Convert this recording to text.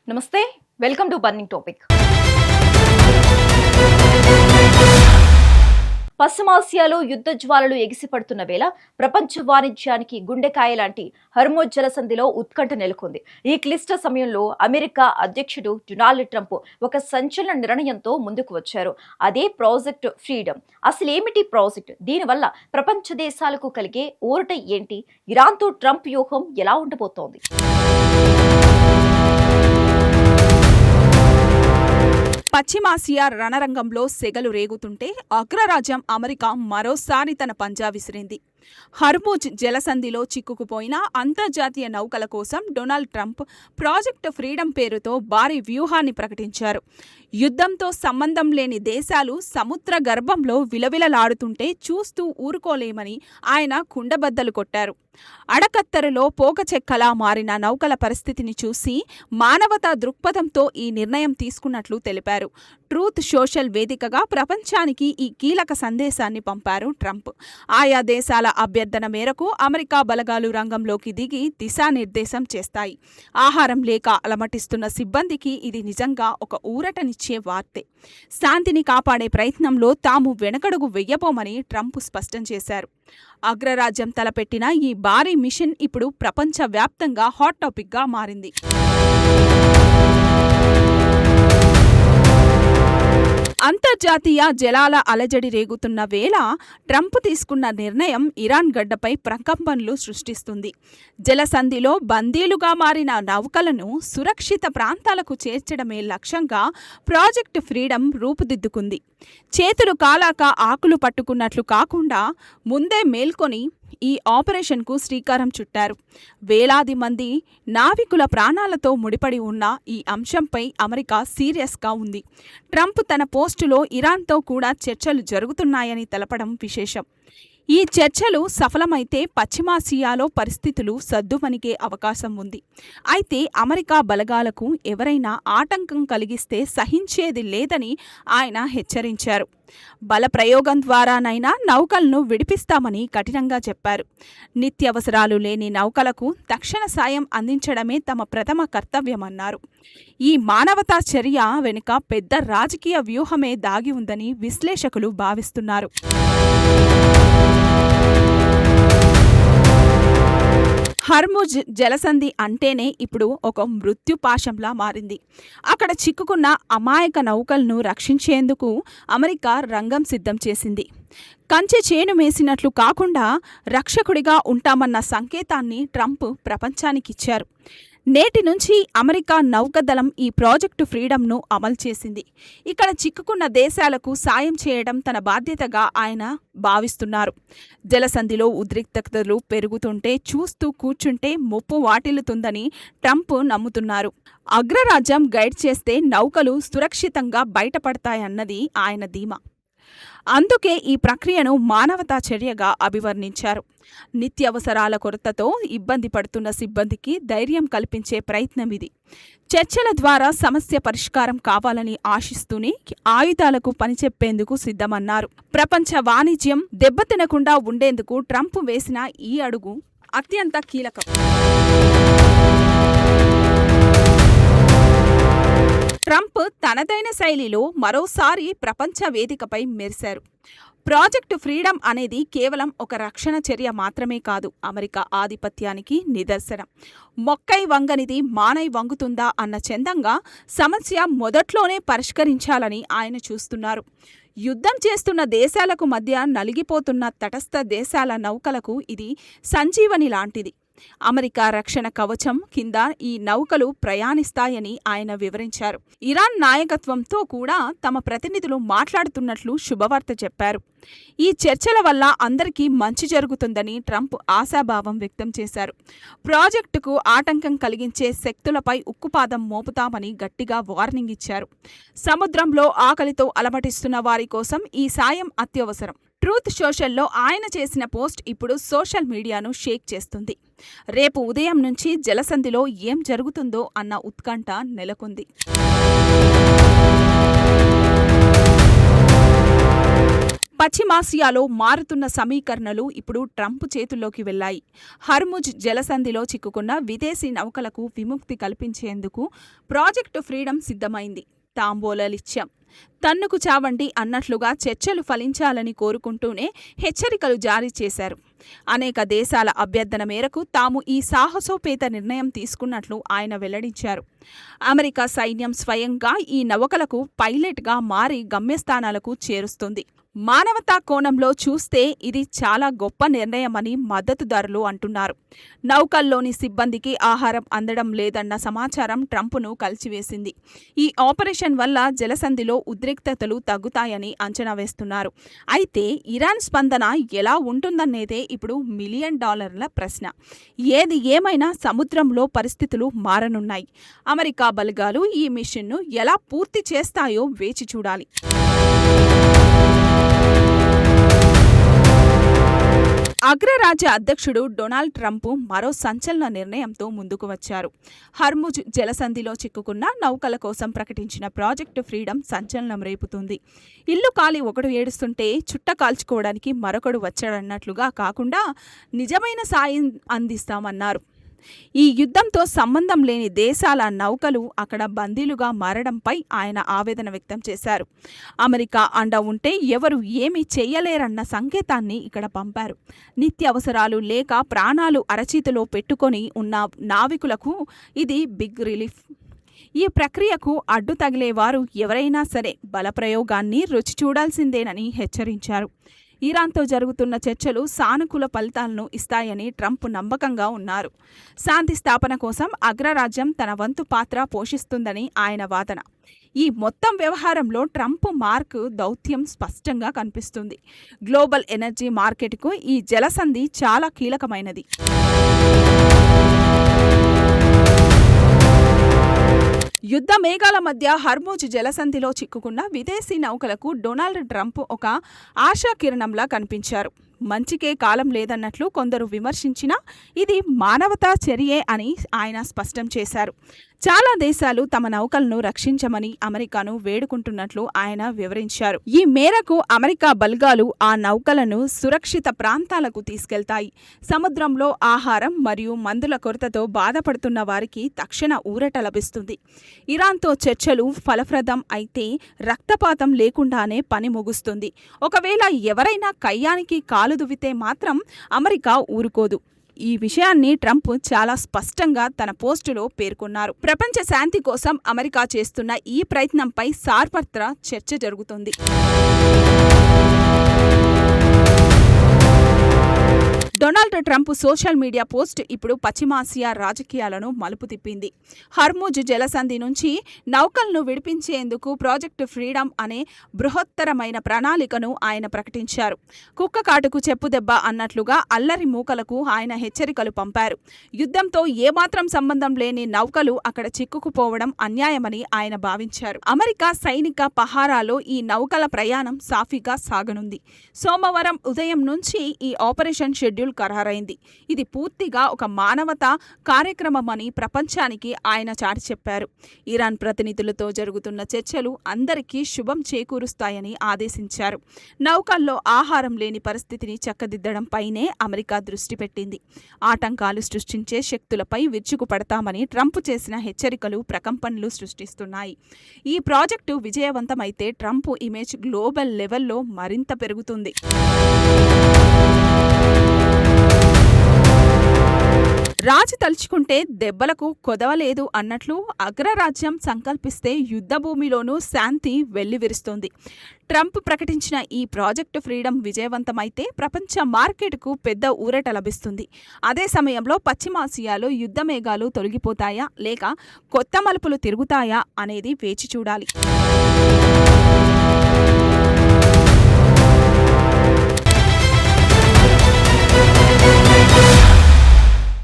నమస్తే, welcome to burning topic. పశ్చిమాసియాలో యుద్ధ జ్వాలలు ఎగిసిపడుతున్న వేళ ప్రపంచ వాణిజ్యానికి గుండెకాయ లాంటి హర్మోజ్ జలసంధిలో ఉత్కంఠ నెలకొంది. ఈ క్లిష్ట సమయంలో అమెరికా అధ్యక్షుడు డొనాల్డ్ ట్రంప్ ఒక సంచలన నిర్ణయంతో ముందుకు వచ్చారు. అదే ప్రాజెక్ట్ ఫ్రీడమ్. అసలు ఏమిటి ప్రాజెక్ట్? దీనివల్ల ప్రపంచ దేశాలకు కలిగే ఊరట ఏంటి? ఇరాన్తో ట్రంప్ వ్యూహం ఎలా ఉండబోతోంది? పశ్చిమాసియా రణరంగంలో సెగలు రేగుతుంటే అగ్రరాజ్యం అమెరికా మరోసారి తన పంజా విసిరింది. హర్మూజ్ జలసంధిలో చిక్కుకుపోయిన అంతర్జాతీయ నౌకల కోసం డొనాల్డ్ ట్రంప్ ప్రాజెక్ట్ ఫ్రీడమ్ పేరుతో భారీ వ్యూహాన్ని ప్రకటించారు. యుద్ధంతో సంబంధం లేని దేశాలు సముద్ర గర్భంలో విలవిలలాడుతుంటే చూస్తూ ఊరుకోలేమని ఆయన కుండబద్దలు కొట్టారు. అడకత్తెరలో పోకచెక్కలా మారిన నౌకల పరిస్థితిని చూసి మానవతా దృక్పథంతో ఈ నిర్ణయం తీసుకున్నట్లు తెలిపారు. ట్రూత్ సోషల్ వేదికగా ప్రపంచానికి ఈ కీలక సందేశాన్ని పంపారు ట్రంప్. ఆయా దేశాల అభ్యర్థన మేరకు అమెరికా బలగాలు రంగంలోకి దిగి దిశానిర్దేశం చేస్తాయి. ఆహారం లేక అలమటిస్తున్న సిబ్బందికి ఇది నిజంగా ఒక ఊరటనిచ్చే వార్తే. శాంతిని కాపాడే ప్రయత్నంలో తాము వెనకడుగు వెయ్యబోమని ట్రంప్ స్పష్టం చేశారు. అగ్రరాజ్యం తలపెట్టిన ఈ భారీ మిషన్ ఇప్పుడు ప్రపంచవ్యాప్తంగా హాట్ టాపిక్గా మారింది. అంతర్జాతీయ జలాల అలజడి రేగుతున్న వేళ ట్రంప్ తీసుకున్న నిర్ణయం ఇరాన్ గడ్డపై ప్రకంపనలు సృష్టిస్తుంది. జలసంధిలో బందీలుగా మారిన నౌకలను సురక్షిత ప్రాంతాలకు చేర్చడమే లక్ష్యంగా ప్రాజెక్ట్ ఫ్రీడమ్ రూపుదిద్దుకుంది. చేతులు కాలాక ఆకులు పట్టుకున్నట్లు కాకుండా ముందే మేల్కొని ఈ ఆపరేషన్కు శ్రీకారం చుట్టారు. వేలాది మంది నావికుల ప్రాణాలతో ముడిపడి ఉన్న ఈ అంశంపై అమెరికా సీరియస్గా ఉంది. ట్రంప్ తన పోస్టులో ఇరాన్తో కూడా చర్చలు జరుగుతున్నాయని తెలపడం విశేషం. ఈ చర్చలు సఫలమైతే పశ్చిమాసియాలో పరిస్థితులు సద్దుమణిగే అవకాశం ఉంది. అయితే అమెరికా బలగాలకు ఎవరైనా ఆటంకం కలిగిస్తే సహించేది లేదని ఆయన హెచ్చరించారు. బల ప్రయోగం ద్వారానైనా నౌకలను విడిపిస్తామని కఠినంగా చెప్పారు. నిత్యావసరాలు లేని నౌకలకు తక్షణ సాయం అందించడమే తమ ప్రథమ కర్తవ్యమన్నారు. ఈ మానవతా చర్య వెనుక పెద్ద రాజకీయ వ్యూహమే దాగి ఉందని విశ్లేషకులు భావిస్తున్నారు. హర్ముజ్ జలసంధి అంటేనే ఇప్పుడు ఒక మృత్యుపాశంలా మారింది. అక్కడ చిక్కుకున్న అమాయక నౌకలను రక్షించేందుకు అమెరికా రంగం సిద్ధం చేసింది. కంచె చేను మేసినట్లు కాకుండా రక్షకుడిగా ఉంటామన్న సంకేతాన్ని ట్రంప్ ప్రపంచానికిచ్చారు. నేటి నుంచి అమెరికా నౌకాదళం ఈ ప్రాజెక్టు ఫ్రీడమ్ను అమలు చేసింది. ఇక్కడ చిక్కుకున్న దేశాలకు సాయం చేయడం తన బాధ్యతగా ఆయన భావిస్తున్నారు. జలసంధిలో ఉద్రిక్తతలు పెరుగుతుంటే చూస్తూ కూర్చుంటే ముప్పు వాటిల్లుతుందని ట్రంప్ నమ్ముతున్నారు. అగ్రరాజ్యం గైడ్ చేస్తే నౌకలు సురక్షితంగా బయటపడతాయన్నది ఆయన ధీమా. అందుకే ఈ ప్రక్రియను మానవతా చర్యగా అభివర్ణించారు. నిత్యావసరాల కొరతతో ఇబ్బంది పడుతున్న సిబ్బందికి ధైర్యం కల్పించే ప్రయత్నం ఇది. చర్చల ద్వారా సమస్య పరిష్కారం కావాలని ఆశిస్తూనే ఆయుధాలకు పనిచెప్పేందుకు సిద్ధమన్నారు. ప్రపంచ వాణిజ్యం దెబ్బతినకుండా ఉండేందుకు ట్రంప్ వేసిన ఈ అడుగు అత్యంత కీలకం. ట్రంప్ తనదైన శైలిలో మరోసారి ప్రపంచ వేదికపై మెరిశారు. ప్రాజెక్టు ఫ్రీడమ్ అనేది కేవలం ఒక రక్షణ చర్య మాత్రమే కాదు, అమెరికా ఆధిపత్యానికి నిదర్శనం. మొక్కై వంగనిది మానై వంగుతుందా అన్న చందంగా సమస్య మొదట్లోనే పరిష్కరించాలని ఆయన చూస్తున్నారు. యుద్ధం చేస్తున్న దేశాలకు మధ్య నలిగిపోతున్న తటస్థ దేశాల నౌకలకు ఇది సంజీవని లాంటిది. అమెరికా రక్షణ కవచం కింద ఈ నౌకలు ప్రయాణిస్తాయని ఆయన వివరించారు. ఇరాన్ నాయకత్వంతో కూడా తమ ప్రతినిధులు మాట్లాడుతున్నట్లు శుభవార్త చెప్పారు. ఈ చర్చల వల్ల అందరికీ మంచి జరుగుతుందని ట్రంప్ ఆశాభావం వ్యక్తం చేశారు. ప్రాజెక్టుకు ఆటంకం కలిగించే శక్తులపై ఉక్కుపాదం మోపుతామని గట్టిగా వార్నింగ్ ఇచ్చారు. సముద్రంలో ఆకలితో అలమటిస్తున్న వారి కోసం ఈ సాయం అత్యవసరం. ట్రూత్ సోషల్లో ఆయన చేసిన పోస్ట్ ఇప్పుడు సోషల్ మీడియాను షేక్ చేస్తుంది. రేపు ఉదయం నుంచి జలసంధిలో ఏం జరుగుతుందో అన్న ఉత్కంఠ నెలకొంది. పశ్చిమాసియాలో మారుతున్న సమీకరణలు ఇప్పుడు ట్రంప్ చేతుల్లోకి వెళ్లాయి. హర్ముజ్ జలసంధిలో చిక్కుకున్న విదేశీ నౌకలకు విముక్తి కల్పించేందుకు ప్రాజెక్టు ఫ్రీడమ్ సిద్ధమైంది. తాంబూలలిచ్చాం, తన్నుకు చావండి అన్నట్లుగా చర్చలు ఫలించాలని కోరుకుంటూనే హెచ్చరికలు జారీ చేశారు. అనేక దేశాల అభ్యర్థన మేరకు తాము ఈ సాహసోపేత నిర్ణయం తీసుకున్నట్లు ఆయన వెల్లడించారు. అమెరికా సైన్యం స్వయంగా ఈ నౌకలకు పైలట్గా మారి గమ్యస్థానాలకు చేరుస్తుంది. మానవతా కోణంలో చూస్తే ఇది చాలా గొప్ప నిర్ణయమని మద్దతుదారులు అంటున్నారు. నౌకల్లోని సిబ్బందికి ఆహారం అందడం లేదన్న సమాచారం ట్రంప్ను కలిచివేసింది. ఈ ఆపరేషన్ వల్ల జలసంధిలో ఉద్రిక్తతలు తగ్గుతాయని అంచనా వేస్తున్నారు. అయితే ఇరాన్ స్పందన ఎలా ఉంటుందనేదే ఇప్పుడు $1 మిలియన్ ప్రశ్న. ఏది ఏమైనా సముద్రంలో పరిస్థితులు మారనున్నాయి. అమెరికా బలగాలు ఈ మిషన్ను ఎలా పూర్తి చేస్తాయో వేచి చూడాలి. అగ్రరాజ్య అధ్యక్షుడు డొనాల్డ్ ట్రంప్ మరో సంచలన నిర్ణయంతో ముందుకు వచ్చారు. హర్ముజ్ జలసంధిలో చిక్కుకున్న నౌకల కోసం ప్రకటించిన ప్రాజెక్టు ఫ్రీడమ్ సంచలనం రేపుతుంది. ఇల్లు కాలి ఒకడు ఏడుస్తుంటే చుట్ట కాల్చుకోవడానికి మరొకడు వచ్చాడన్నట్లుగా కాకుండా నిజమైన సాయం అందిస్తామన్నారు. ఈ యుద్ధంతో సంబంధం లేని దేశాల నౌకలు అక్కడ బందీలుగా మారడంపై ఆయన ఆవేదన వ్యక్తం చేశారు. అమెరికా అండ ఉంటే ఎవరు ఏమీ చెయ్యలేరన్న సంకేతాన్ని ఇక్కడ పంపారు. నిత్యావసరాలు లేక ప్రాణాలు అరచేతిలో పెట్టుకొని ఉన్న నావికులకు ఇది బిగ్ రిలీఫ్. ఈ ప్రక్రియకు అడ్డు తగిలేవారు ఎవరైనా సరే బలప్రయోగాన్ని రుచి చూడాల్సిందేనని హెచ్చరించారు. ఇరాన్తో జరుగుతున్న చర్చలు సానుకూల ఫలితాలను ఇస్తాయని ట్రంప్ నమ్మకంగా ఉన్నారు. శాంతి స్థాపన కోసం అగ్రరాజ్యం తన వంతు పాత్ర పోషిస్తుందని ఆయన వాదన. ఈ మొత్తం వ్యవహారంలో ట్రంప్ మార్క్ దౌత్యం స్పష్టంగా కనిపిస్తుంది. గ్లోబల్ ఎనర్జీ మార్కెట్కు ఈ జలసంధి చాలా కీలకమైనది. యుద్ధ మేఘాల మధ్య హర్ముజ్ జలసంధిలో చిక్కుకున్న విదేశీ నౌకలకు డొనాల్డ్ ట్రంప్ ఒక ఆశాకిరణంలా కనిపించారు. మంచికే కాలం లేదన్నట్లు కొందరు విమర్శించినా ఇది మానవతా చర్యే అని ఆయన స్పష్టం చేశారు. చాలా దేశాలు తమ నౌకలను రక్షించమని అమెరికాను వేడుకుంటున్నట్లు ఆయన వివరించారు. ఈ మేరకు అమెరికా బలగాలు ఆ నౌకలను సురక్షిత ప్రాంతాలకు తీసుకెళ్తాయి. సముద్రంలో ఆహారం మరియు మందుల కొరతతో బాధపడుతున్న వారికి తక్షణ ఊరట లభిస్తుంది. ఇరాన్తో చర్చలు ఫలప్రదం అయితే రక్తపాతం లేకుండానే పని ముగుస్తుంది. ఒకవేళ ఎవరైనా కయ్యానికి కాలు దువ్వితే మాత్రం అమెరికా ఊరుకోదు. ఈ విషయాన్ని ట్రంప్ చాలా స్పష్టంగా తన పోస్టులో పేర్కొన్నారు. ప్రపంచ శాంతి కోసం అమెరికా చేస్తున్న ఈ ప్రయత్నంపై సార్వత్రా చర్చ జరుగుతుంది. Donald Trump social media post ఇప్పుడు పశ్చిమాసియా రాజకీయాలను మలుపు తిప్పింది. హర్ముజ్ జలసంధి నుంచి నౌకలను విడిపించేందుకు ప్రాజెక్టు ఫ్రీడమ్ అనే బృహత్తరమైన ప్రణాళికను ఆయన ప్రకటించారు. కుక్క కాటుకు చెప్పుదెబ్బ అన్నట్లుగా అల్లరి మూకలకు ఆయన హెచ్చరికలు పంపారు. యుద్ధంతో ఏమాత్రం సంబంధం లేని నౌకలు అక్కడ చిక్కుకుపోవడం అన్యాయమని ఆయన భావించారు. అమెరికా సైనిక పహారాలో ఈ నౌకల ప్రయాణం సాఫీగా సాగనుంది. సోమవారం ఉదయం నుంచి ఈ ఆపరేషన్ షెడ్యూల్ ఖరారైంది. ఇది పూర్తిగా ఒక మానవతా కార్యక్రమమని ప్రపంచానికి ఆయన చాటి చెప్పారు. ఇరాన్ ప్రతినిధులతో జరుగుతున్న చర్చలు అందరికీ శుభం చేకూరుస్తాయని ఆదేశించారు. నౌకల్లో ఆహారం లేని పరిస్థితిని చక్కదిద్దడంపైనే అమెరికా దృష్టి పెట్టింది. ఆటంకాలు సృష్టించే శక్తులపై విరుచుకుపడతామని ట్రంప్ చేసిన హెచ్చరికలు ప్రకంపనలు సృష్టిస్తున్నాయి. ఈ ప్రాజెక్టు విజయవంతమైతే ట్రంప్ ఇమేజ్ గ్లోబల్ లెవెల్లో మరింత పెరుగుతుంది. రాజు తలుచుకుంటే దెబ్బలకు కొదవలేదు అన్నట్లు అగ్రరాజ్యం సంకల్పిస్తే యుద్ధభూమిలోనూ శాంతి వెల్లివిరుస్తోంది. ట్రంప్ ప్రకటించిన ఈ ప్రాజెక్టు ఫ్రీడమ్ విజయవంతమైతే ప్రపంచ మార్కెట్కు పెద్ద ఊరట లభిస్తుంది. అదే సమయంలో పశ్చిమాసియాలో యుద్ధ మేఘాలు తొలగిపోతాయా లేక కొత్త మలుపులు తిరుగుతాయా అనేది వేచి చూడాలి.